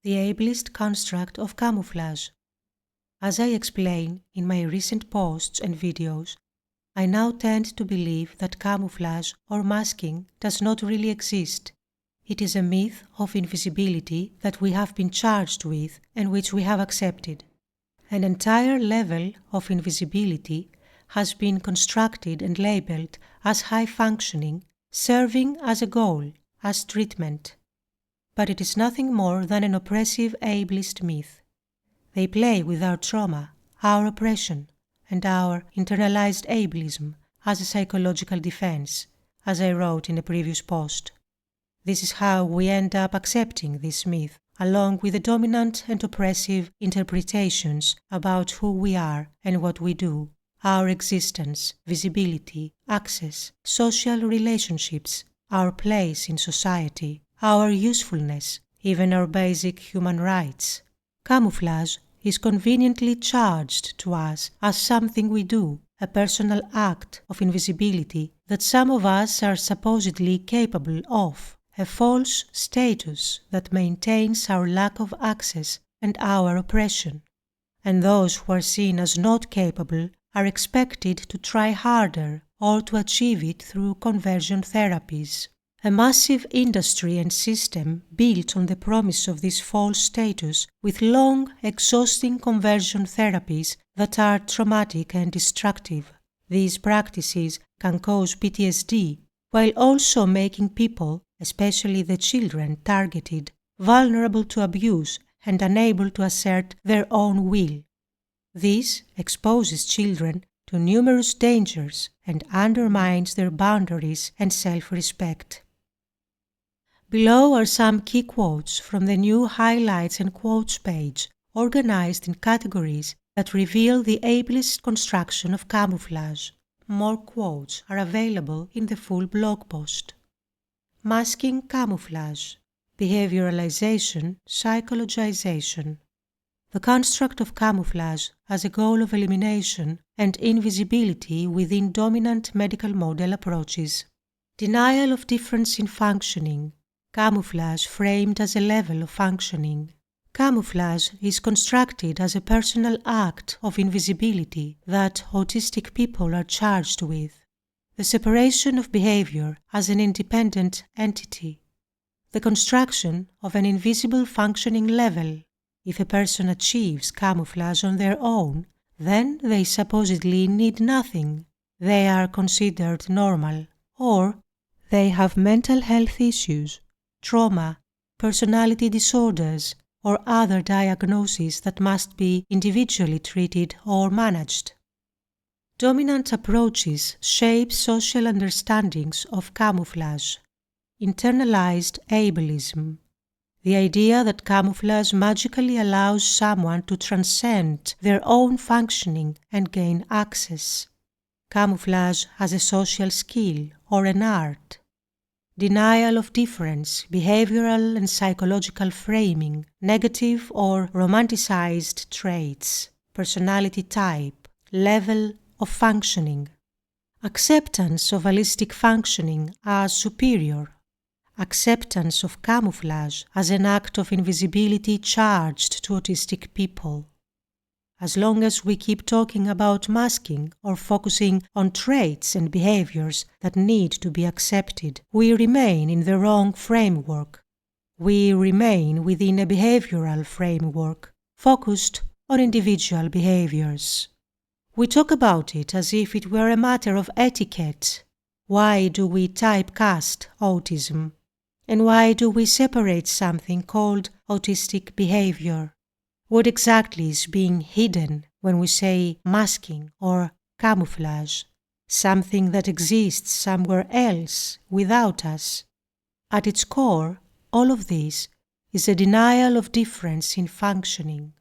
The ableist construct of camouflage. As I explain in my recent posts and videos, I now tend to believe that camouflage or masking does not really exist. It is a myth of invisibility that we have been charged with and which we have accepted. An entire level of invisibility has been constructed and labeled as high functioning, serving as a goal, as treatment. But it is nothing more than an oppressive ableist myth. They play with our trauma, our oppression, and our internalized ableism as a psychological defense, as I wrote in a previous post. This is how we end up accepting this myth, along with the dominant and oppressive interpretations about who we are and what we do, our existence, visibility, access, social relationships, our place in society, our usefulness, even our basic human rights. Camouflage is conveniently charged to us as something we do, a personal act of invisibility that some of us are supposedly capable of, a false status that maintains our lack of access and our oppression. And those who are seen as not capable are expected to try harder or to achieve it through conversion therapies. A massive industry and system built on the promise of this false status with long, exhausting conversion therapies that are traumatic and destructive. These practices can cause PTSD while also making people, especially the children targeted, vulnerable to abuse and unable to assert their own will. This exposes children to numerous dangers and undermines their boundaries and self-respect. Below are some key quotes from the new Highlights and Quotes page, organized in categories that reveal the ableist construction of camouflage. More quotes are available in the full blog post. Masking camouflage, behavioralization, psychologization. The construct of camouflage as a goal of elimination and invisibility within dominant medical model approaches. Denial of difference in functioning. Camouflage framed as a level of functioning. Camouflage is constructed as a personal act of invisibility that autistic people are charged with. The separation of behavior as an independent entity. The construction of an invisible functioning level. If a person achieves camouflage on their own, then they supposedly need nothing. They are considered normal, or they have mental health issues, trauma, personality disorders, or other diagnoses that must be individually treated or managed. Dominant approaches shape social understandings of camouflage. Internalized ableism. The idea that camouflage magically allows someone to transcend their own functioning and gain access. Camouflage as a social skill or an art. Denial of difference, behavioral and psychological framing, negative or romanticized traits, personality type, level of functioning. Acceptance of holistic functioning as superior. Acceptance of camouflage as an act of invisibility charged to autistic people. As long as we keep talking about masking or focusing on traits and behaviors that need to be accepted, we remain in the wrong framework. We remain within a behavioral framework focused on individual behaviors. We talk about it as if it were a matter of etiquette. Why do we typecast autism? And why do we separate something called autistic behavior? What exactly is being hidden when we say masking or camouflage? Something that exists somewhere else without us. At its core, all of this is a denial of difference in functioning.